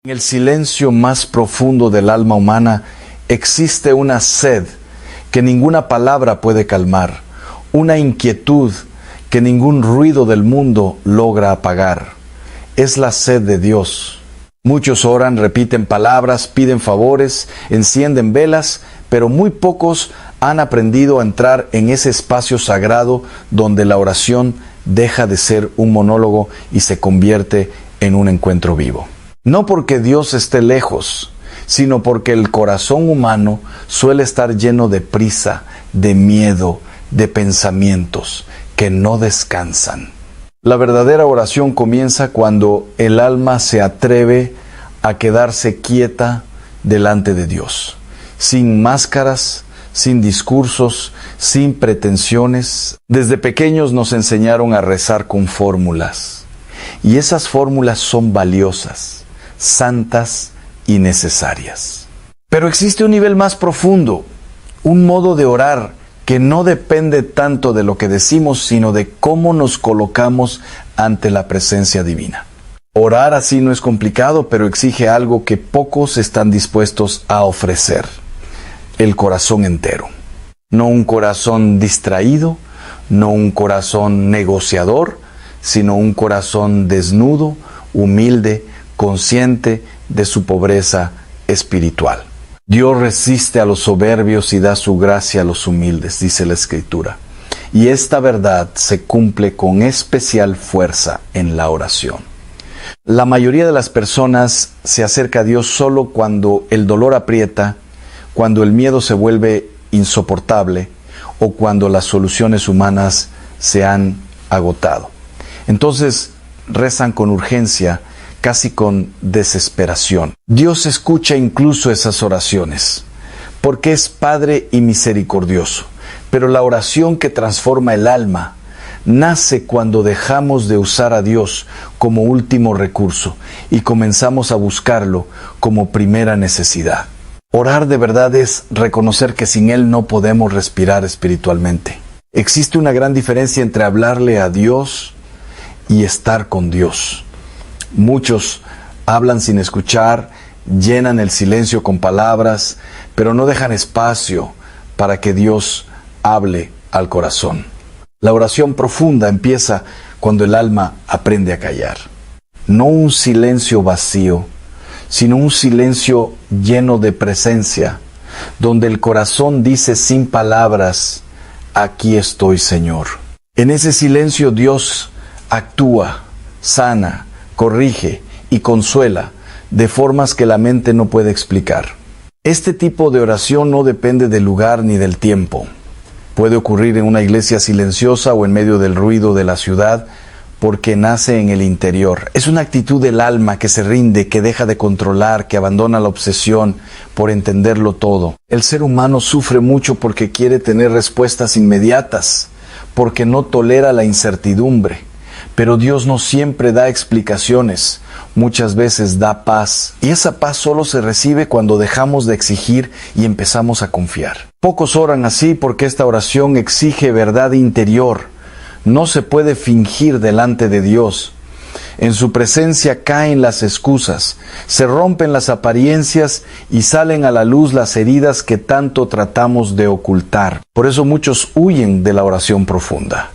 En el silencio más profundo del alma humana existe una sed que ninguna palabra puede calmar, una inquietud que ningún ruido del mundo logra apagar. Es la sed de Dios. Muchos oran, repiten palabras, piden favores, encienden velas, pero muy pocos han aprendido a entrar en ese espacio sagrado donde la oración deja de ser un monólogo y se convierte en un encuentro vivo. No porque Dios esté lejos, sino porque el corazón humano suele estar lleno de prisa, de miedo, de pensamientos que no descansan. La verdadera oración comienza cuando el alma se atreve a quedarse quieta delante de Dios, sin máscaras, sin discursos, sin pretensiones. Desde pequeños nos enseñaron a rezar con fórmulas, y esas fórmulas son valiosas, santas y necesarias. Pero existe un nivel más profundo, un modo de orar que no depende tanto de lo que decimos, sino de cómo nos colocamos ante la presencia divina. Orar así no es complicado, pero exige algo que pocos están dispuestos a ofrecer: el corazón entero. No un corazón distraído, no un corazón negociador, sino un corazón desnudo, humilde, consciente de su pobreza espiritual. Dios resiste a los soberbios y da su gracia a los humildes, dice la Escritura. Y esta verdad se cumple con especial fuerza en la oración. La mayoría de las personas se acerca a Dios solo cuando el dolor aprieta, cuando el miedo se vuelve insoportable o cuando las soluciones humanas se han agotado. Entonces rezan con urgencia, casi con desesperación. Dios escucha incluso esas oraciones, porque es Padre y misericordioso. Pero la oración que transforma el alma nace cuando dejamos de usar a Dios como último recurso y comenzamos a buscarlo como primera necesidad. Orar de verdad es reconocer que sin Él no podemos respirar espiritualmente. Existe una gran diferencia entre hablarle a Dios y estar con Dios. Muchos hablan sin escuchar, llenan el silencio con palabras, pero no dejan espacio para que Dios hable al corazón. La oración profunda empieza cuando el alma aprende a callar. No un silencio vacío, sino un silencio lleno de presencia, donde el corazón dice sin palabras: aquí estoy, Señor. En ese silencio Dios actúa, sana, corrige y consuela de formas que la mente no puede explicar. Este tipo de oración no depende del lugar ni del tiempo. Puede ocurrir en una iglesia silenciosa o en medio del ruido de la ciudad, porque nace en el interior. Es una actitud del alma que se rinde, que deja de controlar, que abandona la obsesión por entenderlo todo. El ser humano sufre mucho porque quiere tener respuestas inmediatas, porque no tolera la incertidumbre. Pero Dios no siempre da explicaciones, muchas veces da paz. Y esa paz solo se recibe cuando dejamos de exigir y empezamos a confiar. Pocos oran así porque esta oración exige verdad interior. No se puede fingir delante de Dios. En su presencia caen las excusas, se rompen las apariencias y salen a la luz las heridas que tanto tratamos de ocultar. Por eso muchos huyen de la oración profunda,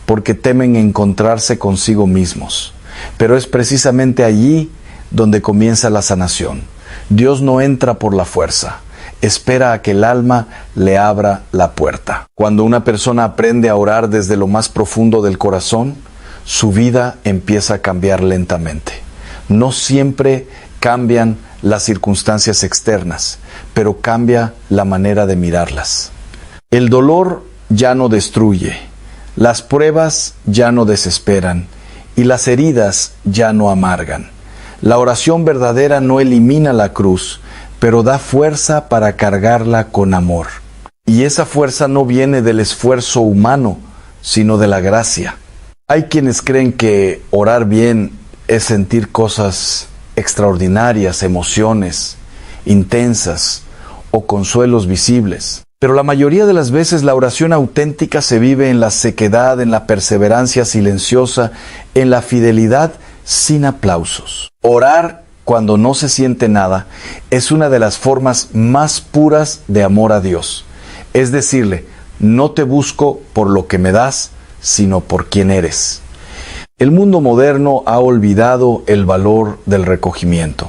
porque temen encontrarse consigo mismos. Pero es precisamente allí donde comienza la sanación. Dios no entra por la fuerza, espera a que el alma le abra la puerta. Cuando una persona aprende a orar desde lo más profundo del corazón, su vida empieza a cambiar lentamente. No siempre cambian las circunstancias externas, pero cambia la manera de mirarlas. El dolor ya no destruye, las pruebas ya no desesperan y las heridas ya no amargan. La oración verdadera no elimina la cruz, pero da fuerza para cargarla con amor. Y esa fuerza no viene del esfuerzo humano, sino de la gracia. Hay quienes creen que orar bien es sentir cosas extraordinarias, emociones intensas o consuelos visibles. Pero la mayoría de las veces la oración auténtica se vive en la sequedad, en la perseverancia silenciosa, en la fidelidad sin aplausos. Orar cuando no se siente nada, es una de las formas más puras de amor a Dios. Es decirle, no te busco por lo que me das, sino por quien eres. El mundo moderno ha olvidado el valor del recogimiento.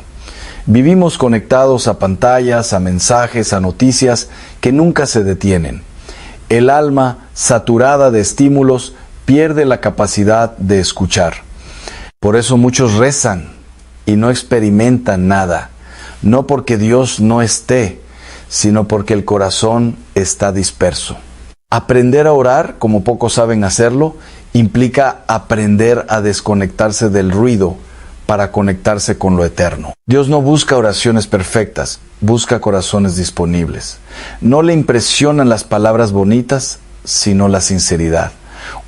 Vivimos conectados a pantallas, a mensajes, a noticias que nunca se detienen. El alma, saturada de estímulos, pierde la capacidad de escuchar. Por eso muchos rezan y no experimentan nada, no porque Dios no esté, sino porque el corazón está disperso. Aprender a orar, como pocos saben hacerlo, implica aprender a desconectarse del ruido para conectarse con lo eterno. Dios no busca oraciones perfectas, busca corazones disponibles. No le impresionan las palabras bonitas, sino la sinceridad.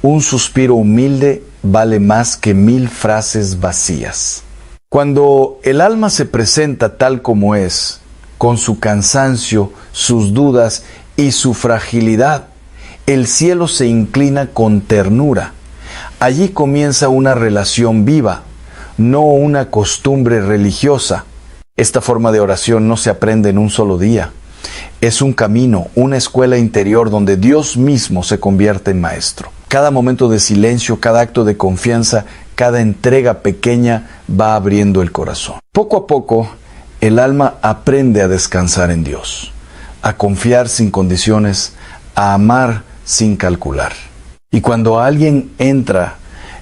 Un suspiro humilde vale más que 1000 frases vacías. Cuando el alma se presenta tal como es, con su cansancio, sus dudas y su fragilidad, el cielo se inclina con ternura. Allí comienza una relación viva, no una costumbre religiosa. Esta forma de oración no se aprende en un solo día. Es un camino, una escuela interior donde Dios mismo se convierte en maestro. Cada momento de silencio, cada acto de confianza, cada entrega pequeña va abriendo el corazón. Poco a poco, el alma aprende a descansar en Dios, a confiar sin condiciones, a amar sin calcular. Y cuando alguien entra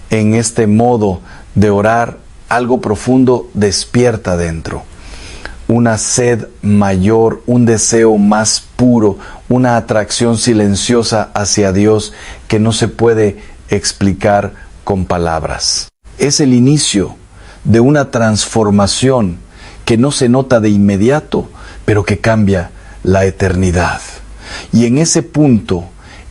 en este modo de orar, algo profundo despierta dentro. Una sed mayor, un deseo más puro, una atracción silenciosa hacia Dios que no se puede explicar con palabras. Es el inicio de una transformación que no se nota de inmediato, pero que cambia la eternidad. Y en ese punto,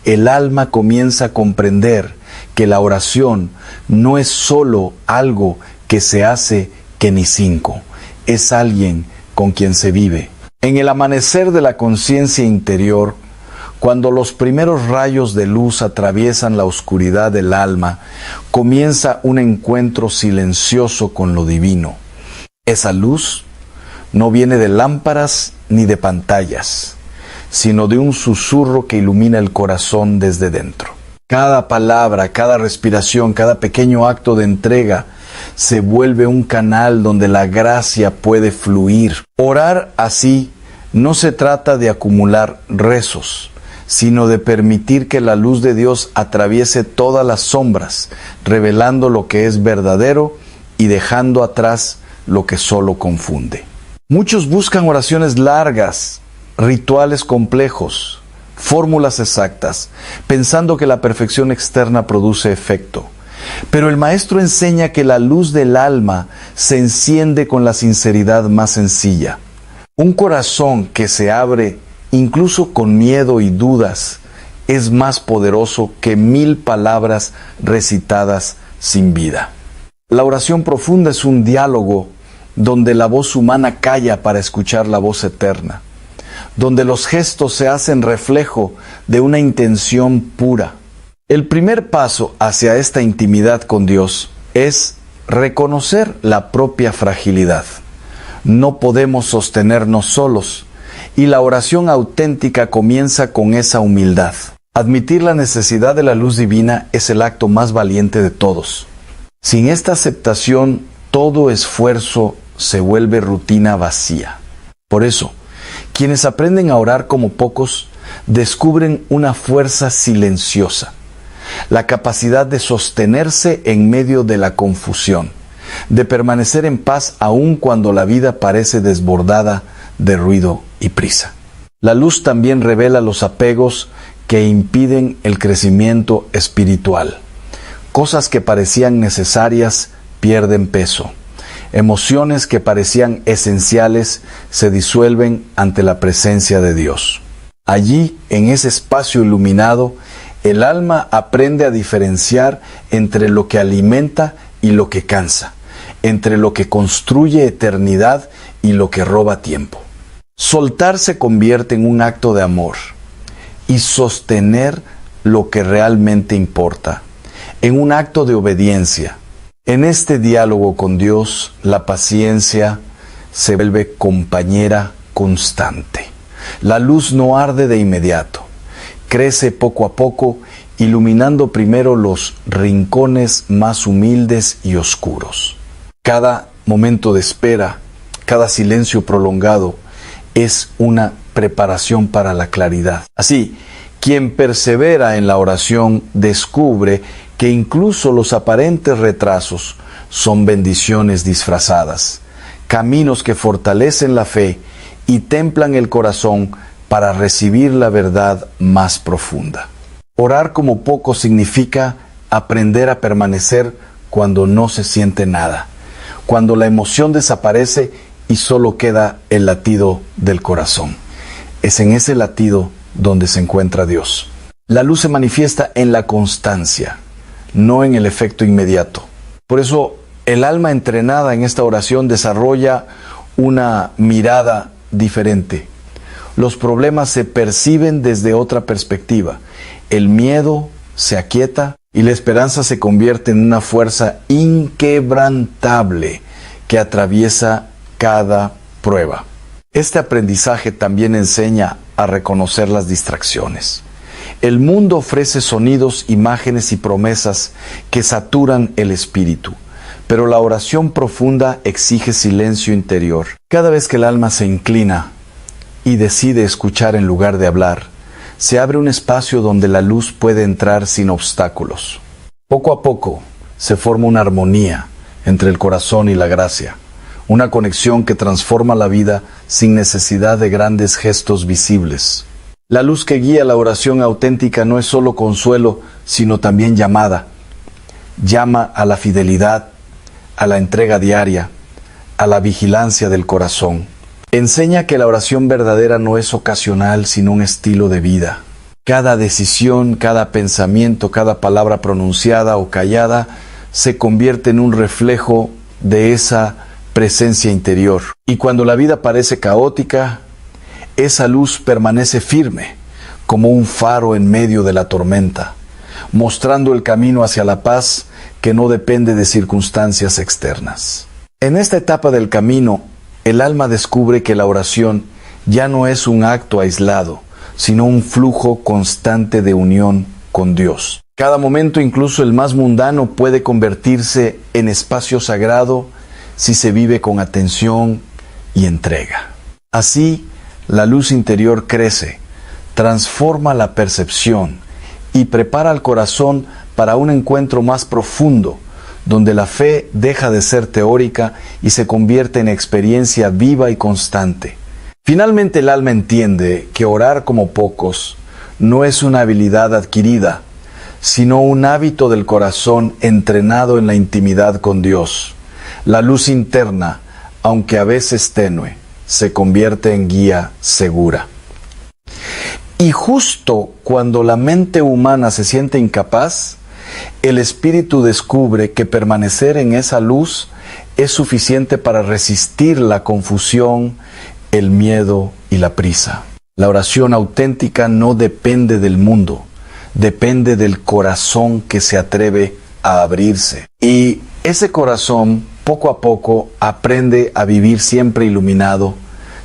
el alma comienza a comprender que la oración no es solo algo que se hace que ni cinco, es alguien con quien se vive. En el amanecer de la conciencia interior, cuando los primeros rayos de luz atraviesan la oscuridad del alma, comienza un encuentro silencioso con lo divino. Esa luz no viene de lámparas ni de pantallas, sino de un susurro que ilumina el corazón desde dentro. Cada palabra, cada respiración, cada pequeño acto de entrega se vuelve un canal donde la gracia puede fluir. Orar así no se trata de acumular rezos, sino de permitir que la luz de Dios atraviese todas las sombras, revelando lo que es verdadero y dejando atrás lo que solo confunde. Muchos buscan oraciones largas, rituales complejos, fórmulas exactas, pensando que la perfección externa produce efecto. Pero el Maestro enseña que la luz del alma se enciende con la sinceridad más sencilla. Un corazón que se abre, incluso con miedo y dudas, es más poderoso que 1000 palabras recitadas sin vida. La oración profunda es un diálogo donde la voz humana calla para escuchar la voz eterna, donde los gestos se hacen reflejo de una intención pura. El primer paso hacia esta intimidad con Dios es reconocer la propia fragilidad. No podemos sostenernos solos, y la oración auténtica comienza con esa humildad. Admitir la necesidad de la luz divina es el acto más valiente de todos. Sin esta aceptación, todo esfuerzo se vuelve rutina vacía. Por eso, quienes aprenden a orar como pocos, descubren una fuerza silenciosa, la capacidad de sostenerse en medio de la confusión, de permanecer en paz aun cuando la vida parece desbordada de ruido y prisa. La luz también revela los apegos que impiden el crecimiento espiritual. Cosas que parecían necesarias pierden peso. Emociones que parecían esenciales se disuelven ante la presencia de Dios. Allí, en ese espacio iluminado, el alma aprende a diferenciar entre lo que alimenta y lo que cansa, entre lo que construye eternidad y lo que roba tiempo. Soltar se convierte en un acto de amor y sostener lo que realmente importa, en un acto de obediencia. En este diálogo con Dios, la paciencia, se vuelve compañera constante. La luz no arde de inmediato, crece poco a poco, iluminando primero los rincones más humildes y oscuros. Cada momento de espera, cada silencio prolongado es una preparación para la claridad. Así, quien persevera en la oración descubre que incluso los aparentes retrasos son bendiciones disfrazadas, caminos que fortalecen la fe y templan el corazón para recibir la verdad más profunda. Orar como poco significa aprender a permanecer cuando no se siente nada, cuando la emoción desaparece y solo queda el latido del corazón. Es en ese latido donde se encuentra Dios. La luz se manifiesta en la constancia, no en el efecto inmediato. Por eso, el alma entrenada en esta oración desarrolla una mirada diferente. Los problemas se perciben desde otra perspectiva. El miedo se aquieta y la esperanza se convierte en una fuerza inquebrantable que atraviesa cada prueba. Este aprendizaje también enseña a reconocer las distracciones. El mundo ofrece sonidos, imágenes y promesas que saturan el espíritu, pero la oración profunda exige silencio interior. Cada vez que el alma se inclina y decide escuchar en lugar de hablar, se abre un espacio donde la luz puede entrar sin obstáculos. Poco a poco se forma una armonía entre el corazón y la gracia, una conexión que transforma la vida sin necesidad de grandes gestos visibles. La luz que guía la oración auténtica no es solo consuelo, sino también llamada. Llama a la fidelidad, a la entrega diaria, a la vigilancia del corazón. Enseña que la oración verdadera no es ocasional, sino un estilo de vida. Cada decisión, cada pensamiento, cada palabra pronunciada o callada se convierte en un reflejo de esa presencia interior. Y cuando la vida parece caótica, esa luz permanece firme, como un faro en medio de la tormenta, mostrando el camino hacia la paz que no depende de circunstancias externas. En esta etapa del camino, el alma descubre que la oración ya no es un acto aislado, sino un flujo constante de unión con Dios. Cada momento, incluso el más mundano, puede convertirse en espacio sagrado si se vive con atención y entrega. Así, la luz interior crece, transforma la percepción y prepara al corazón para un encuentro más profundo, donde la fe deja de ser teórica y se convierte en experiencia viva y constante. Finalmente el alma entiende que orar como pocos no es una habilidad adquirida, sino un hábito del corazón entrenado en la intimidad con Dios. La luz interna, aunque a veces tenue, se convierte en guía segura. Y justo cuando la mente humana se siente incapaz, el espíritu descubre que permanecer en esa luz es suficiente para resistir la confusión, el miedo y la prisa. La oración auténtica no depende del mundo, depende del corazón que se atreve a abrirse. Y ese corazón, poco a poco, aprende a vivir siempre iluminado,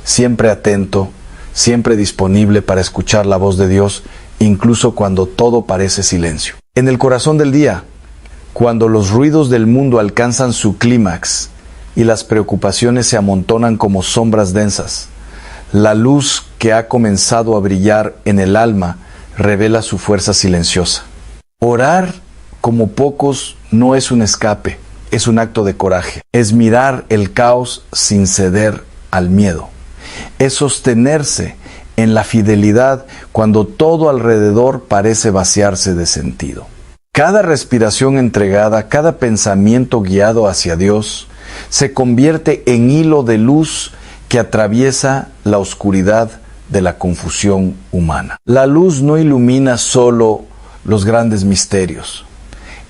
siempre atento, siempre disponible para escuchar la voz de Dios, incluso cuando todo parece silencio. En el corazón del día, cuando los ruidos del mundo alcanzan su clímax y las preocupaciones se amontonan como sombras densas, la luz que ha comenzado a brillar en el alma revela su fuerza silenciosa. Orar como pocos no es un escape, es un acto de coraje. Es mirar el caos sin ceder al miedo. Es sostenerse en la fidelidad cuando todo alrededor parece vaciarse de sentido. Cada respiración entregada, cada pensamiento guiado hacia Dios, se convierte en hilo de luz que atraviesa la oscuridad de la confusión humana. La luz no ilumina solo los grandes misterios,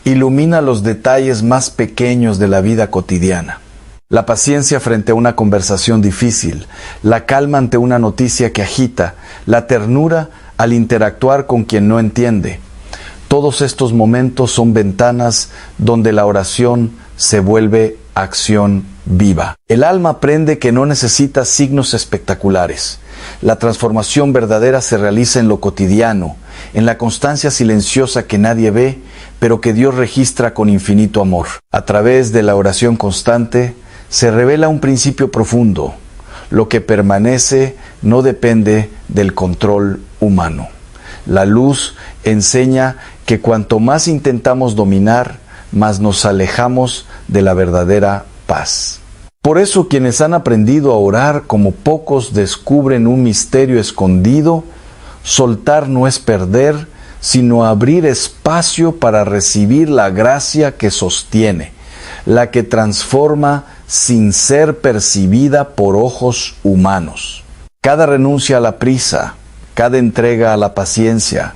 ilumina los detalles más pequeños de la vida cotidiana. La paciencia frente a una conversación difícil, la calma ante una noticia que agita, la ternura al interactuar con quien no entiende. Todos estos momentos son ventanas donde la oración se vuelve acción viva. El alma aprende que no necesita signos espectaculares. La transformación verdadera se realiza en lo cotidiano, en la constancia silenciosa que nadie ve, pero que Dios registra con infinito amor. A través de la oración constante se revela un principio profundo. Lo que permanece no depende del control humano. La luz enseña que cuanto más intentamos dominar, más nos alejamos de la verdadera paz. Por eso quienes han aprendido a orar como pocos descubren un misterio escondido. Soltar no es perder, sino abrir espacio para recibir la gracia que sostiene, la que transforma sin ser percibida por ojos humanos. Cada renuncia a la prisa, cada entrega a la paciencia,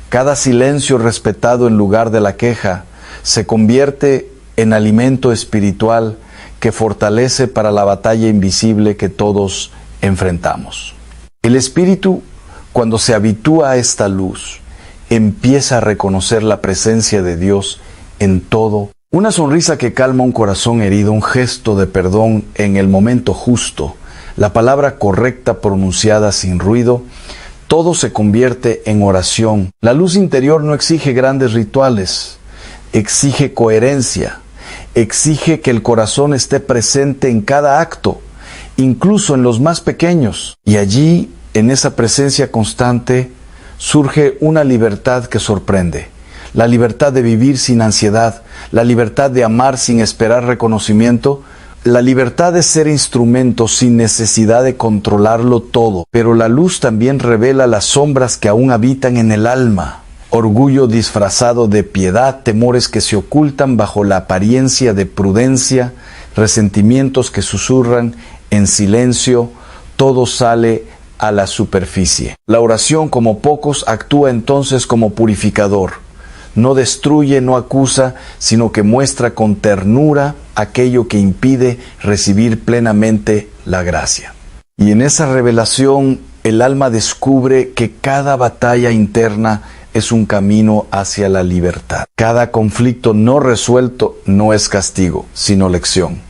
cada silencio respetado en lugar de la queja, se convierte en alimento espiritual que fortalece para la batalla invisible que todos enfrentamos. El espíritu, cuando se habitúa a esta luz, empieza a reconocer la presencia de Dios en todo. Una sonrisa que calma un corazón herido, un gesto de perdón en el momento justo, la palabra correcta pronunciada sin ruido, todo se convierte en oración. La luz interior no exige grandes rituales, exige coherencia, exige que el corazón esté presente en cada acto, incluso en los más pequeños. Y allí, en esa presencia constante, surge una libertad que sorprende. La libertad de vivir sin ansiedad, la libertad de amar sin esperar reconocimiento, la libertad de ser instrumento sin necesidad de controlarlo todo. Pero la luz también revela las sombras que aún habitan en el alma. Orgullo disfrazado de piedad, temores que se ocultan bajo la apariencia de prudencia, resentimientos que susurran en silencio, todo sale a la superficie. La oración, como pocos, actúa entonces como purificador. No destruye, no acusa, sino que muestra con ternura aquello que impide recibir plenamente la gracia. Y en esa revelación, el alma descubre que cada batalla interna es un camino hacia la libertad. Cada conflicto no resuelto no es castigo, sino lección.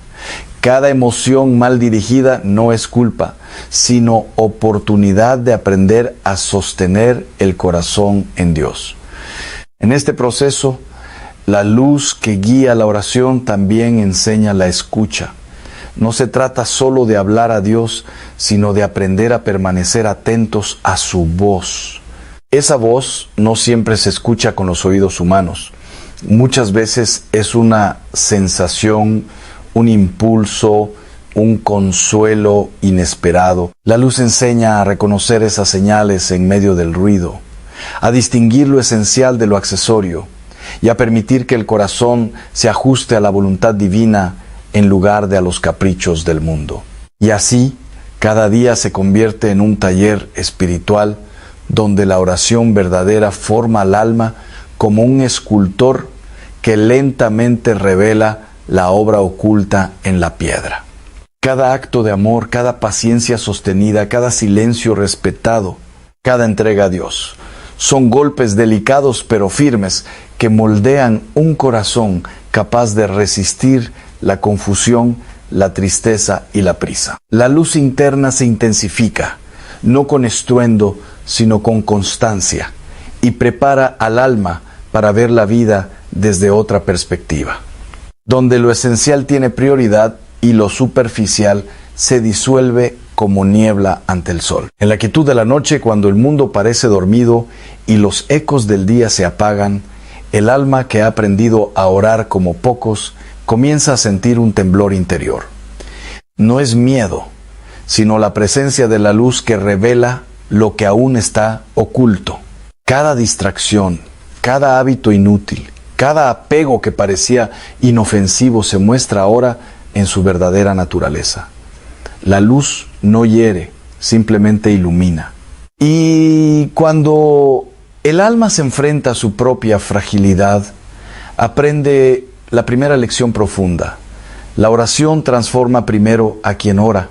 Cada emoción mal dirigida no es culpa, sino oportunidad de aprender a sostener el corazón en Dios. En este proceso, la luz que guía la oración también enseña la escucha. No se trata solo de hablar a Dios, sino de aprender a permanecer atentos a su voz. Esa voz no siempre se escucha con los oídos humanos. Muchas veces es una sensación, un impulso, un consuelo inesperado. La luz enseña a reconocer esas señales en medio del ruido, a distinguir lo esencial de lo accesorio y a permitir que el corazón se ajuste a la voluntad divina en lugar de a los caprichos del mundo. Y así, cada día se convierte en un taller espiritual donde la oración verdadera forma al alma como un escultor que lentamente revela la obra oculta en la piedra. Cada acto de amor, cada paciencia sostenida, cada silencio respetado, cada entrega a Dios, son golpes delicados pero firmes que moldean un corazón capaz de resistir la confusión, la tristeza y la prisa. La luz interna se intensifica, no con estruendo, sino con constancia, y prepara al alma para ver la vida desde otra perspectiva, donde lo esencial tiene prioridad y lo superficial se disuelve como niebla ante el sol. En la quietud de la noche, cuando el mundo parece dormido y los ecos del día se apagan, el alma que ha aprendido a orar como pocos comienza a sentir un temblor interior. No es miedo, sino la presencia de la luz que revela lo que aún está oculto. Cada distracción, cada hábito inútil, cada apego que parecía inofensivo se muestra ahora en su verdadera naturaleza. La luz no hiere, simplemente ilumina. Y cuando el alma se enfrenta a su propia fragilidad, aprende la primera lección profunda. La oración transforma primero a quien ora,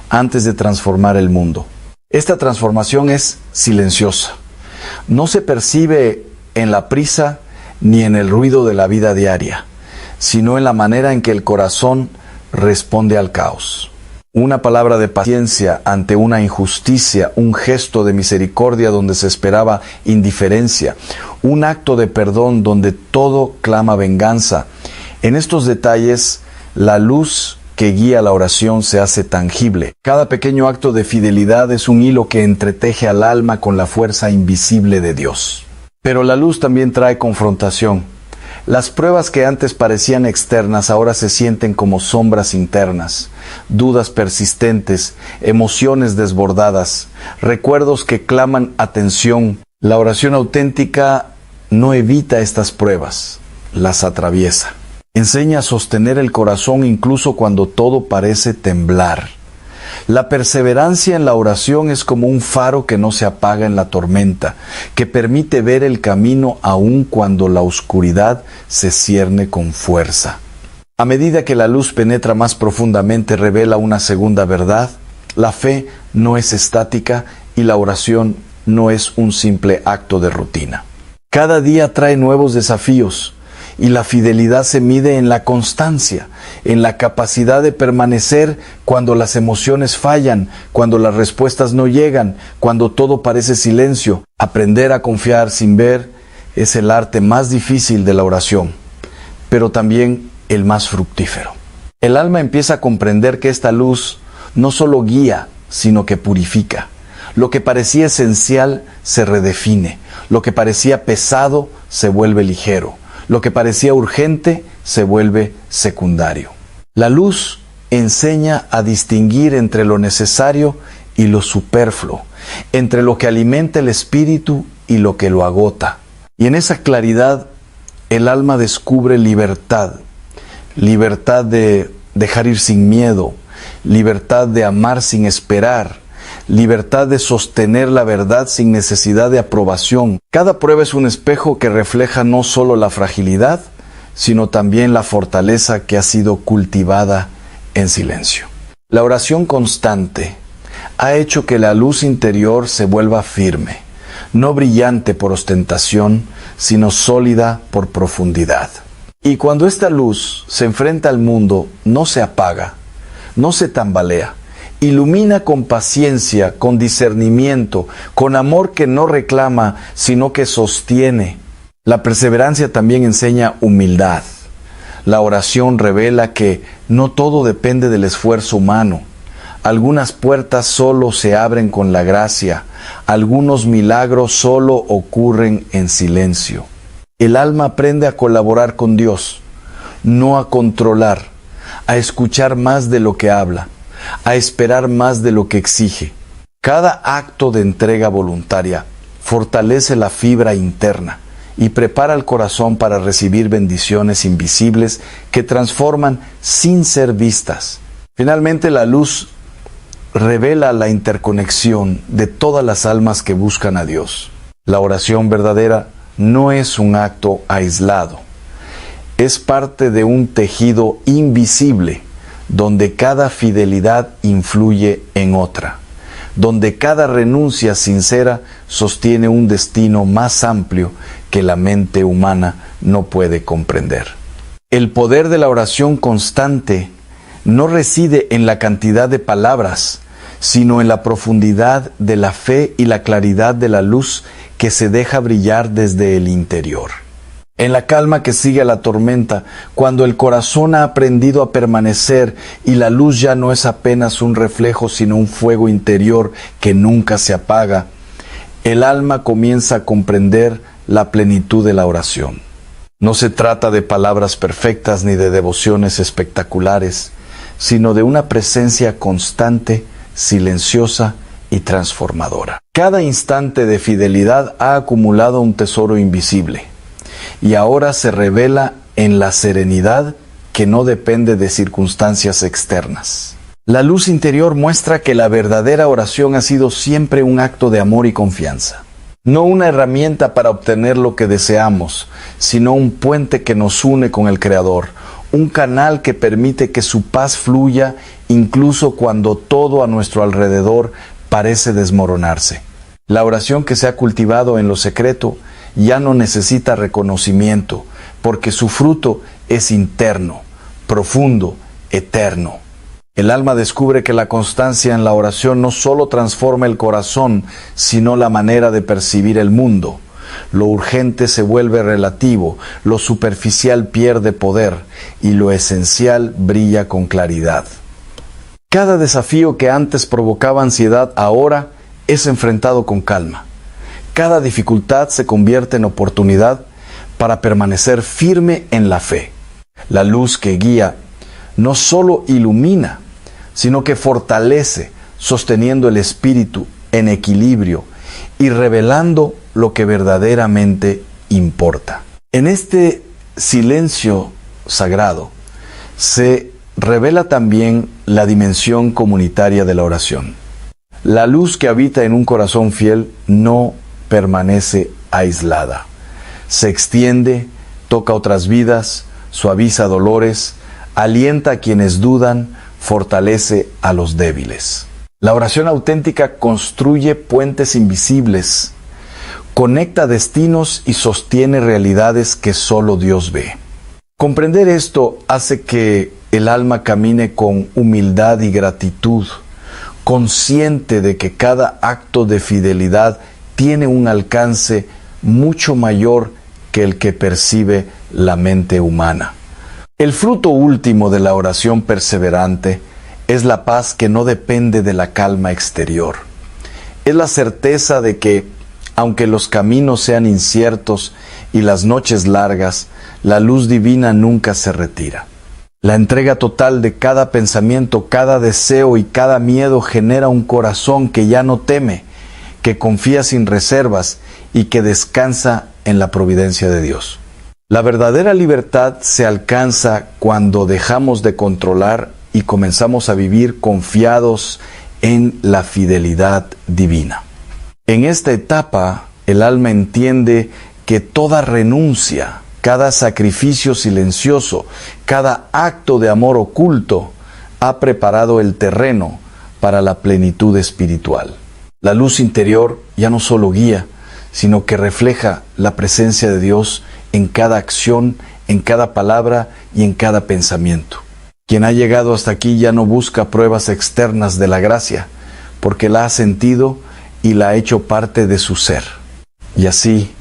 antes de transformar el mundo. Esta transformación es silenciosa. No se percibe en la prisa ni en el ruido de la vida diaria. sino en la manera en que el corazón responde al caos. Una palabra de paciencia ante una injusticia, un gesto de misericordia donde se esperaba indiferencia, un acto de perdón donde todo clama venganza. En estos detalles, la luz que guía la oración se hace tangible. Cada pequeño acto de fidelidad es un hilo que entreteje al alma con la fuerza invisible de Dios. Pero la luz también trae confrontación. Las pruebas que antes parecían externas ahora se sienten como sombras internas, dudas persistentes, emociones desbordadas, recuerdos que claman atención. La oración auténtica no evita estas pruebas, las atraviesa. Enseña a sostener el corazón incluso cuando todo parece temblar. La perseverancia en la oración es como un faro que no se apaga en la tormenta, que permite ver el camino aun cuando la oscuridad se cierne con fuerza. A medida que la luz penetra más profundamente, revela una segunda verdad. La fe no es estática y la oración no es un simple acto de rutina. Cada día trae nuevos desafíos. Y la fidelidad se mide en la constancia, en la capacidad de permanecer cuando las emociones fallan, cuando las respuestas no llegan, cuando todo parece silencio. Aprender a confiar sin ver es el arte más difícil de la oración, pero también el más fructífero. El alma empieza a comprender que esta luz no solo guía, sino que purifica. Lo que parecía esencial se redefine, lo que parecía pesado se vuelve ligero. Lo que parecía urgente se vuelve secundario. La luz enseña a distinguir entre lo necesario y lo superfluo, entre lo que alimenta el espíritu y lo que lo agota. Y en esa claridad el alma descubre libertad, libertad de dejar ir sin miedo, libertad de amar sin esperar, libertad de sostener la verdad sin necesidad de aprobación. Cada prueba es un espejo que refleja no solo la fragilidad, sino también la fortaleza que ha sido cultivada en silencio. La oración constante ha hecho que la luz interior se vuelva firme, no brillante por ostentación, sino sólida por profundidad. Y cuando esta luz se enfrenta al mundo, no se apaga, no se tambalea, ilumina con paciencia, con discernimiento, con amor que no reclama, sino que sostiene. La perseverancia también enseña humildad. La oración revela que no todo depende del esfuerzo humano. Algunas puertas solo se abren con la gracia, algunos milagros solo ocurren en silencio. El alma aprende a colaborar con Dios, no a controlar, a escuchar más de lo que habla, a esperar más de lo que exige. Cada acto de entrega voluntaria fortalece la fibra interna y prepara el corazón para recibir bendiciones invisibles que transforman sin ser vistas. Finalmente, la luz revela la interconexión de todas las almas que buscan a Dios. La oración verdadera no es un acto aislado, es parte de un tejido invisible donde cada fidelidad influye en otra, donde cada renuncia sincera sostiene un destino más amplio que la mente humana no puede comprender. El poder de la oración constante no reside en la cantidad de palabras, sino en la profundidad de la fe y la claridad de la luz que se deja brillar desde el interior. En la calma que sigue a la tormenta, cuando el corazón ha aprendido a permanecer y la luz ya no es apenas un reflejo, sino un fuego interior que nunca se apaga, el alma comienza a comprender la plenitud de la oración. No se trata de palabras perfectas ni de devociones espectaculares, sino de una presencia constante, silenciosa y transformadora. Cada instante de fidelidad ha acumulado un tesoro invisible y ahora se revela en la serenidad que no depende de circunstancias externas. La luz interior muestra que la verdadera oración ha sido siempre un acto de amor y confianza. No una herramienta para obtener lo que deseamos, sino un puente que nos une con el Creador, un canal que permite que su paz fluya incluso cuando todo a nuestro alrededor parece desmoronarse. La oración que se ha cultivado en lo secreto ya no necesita reconocimiento, porque su fruto es interno, profundo, eterno. El alma descubre que la constancia en la oración no solo transforma el corazón, sino la manera de percibir el mundo. Lo urgente se vuelve relativo, lo superficial pierde poder y lo esencial brilla con claridad. Cada desafío que antes provocaba ansiedad ahora es enfrentado con calma. Cada dificultad se convierte en oportunidad para permanecer firme en la fe. La luz que guía no solo ilumina, sino que fortalece, sosteniendo el espíritu en equilibrio y revelando lo que verdaderamente importa. En este silencio sagrado se revela también la dimensión comunitaria de la oración. La luz que habita en un corazón fiel no permanece aislada. Se extiende, toca otras vidas, suaviza dolores, alienta a quienes dudan, fortalece a los débiles. La oración auténtica construye puentes invisibles, conecta destinos y sostiene realidades que solo Dios ve. Comprender esto hace que el alma camine con humildad y gratitud, consciente de que cada acto de fidelidad tiene un alcance mucho mayor que el que percibe la mente humana. El fruto último de la oración perseverante es la paz que no depende de la calma exterior. Es la certeza de que, aunque los caminos sean inciertos y las noches largas, la luz divina nunca se retira. La entrega total de cada pensamiento, cada deseo y cada miedo genera un corazón que ya no teme, que confía sin reservas y que descansa en la providencia de Dios. La verdadera libertad se alcanza cuando dejamos de controlar y comenzamos a vivir confiados en la fidelidad divina. En esta etapa, el alma entiende que toda renuncia, cada sacrificio silencioso, cada acto de amor oculto, ha preparado el terreno para la plenitud espiritual. La luz interior ya no solo guía, sino que refleja la presencia de Dios en cada acción, en cada palabra y en cada pensamiento. Quien ha llegado hasta aquí ya no busca pruebas externas de la gracia, porque la ha sentido y la ha hecho parte de su ser. Y así,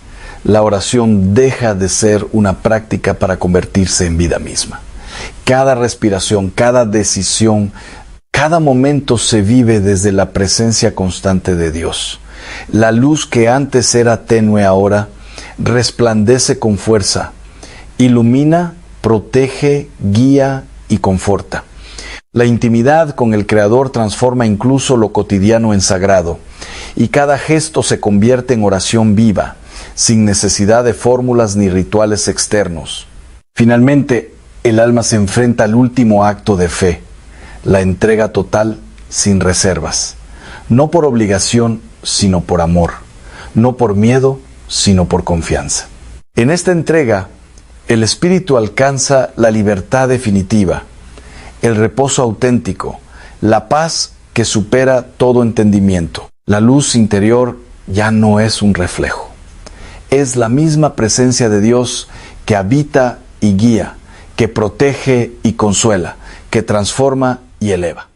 la oración deja de ser una práctica para convertirse en vida misma. Cada respiración, cada decisión, cada momento se vive desde la presencia constante de Dios. La luz que antes era tenue ahora resplandece con fuerza, ilumina, protege, guía y conforta. La intimidad con el Creador transforma incluso lo cotidiano en sagrado, y cada gesto se convierte en oración viva, sin necesidad de fórmulas ni rituales externos. Finalmente, el alma se enfrenta al último acto de fe, la entrega total sin reservas, no por obligación, sino por amor, no por miedo, sino por confianza. En esta entrega, el espíritu alcanza la libertad definitiva, el reposo auténtico, la paz que supera todo entendimiento. La luz interior ya no es un reflejo. Es la misma presencia de Dios que habita y guía, que protege y consuela, que transforma y eleva.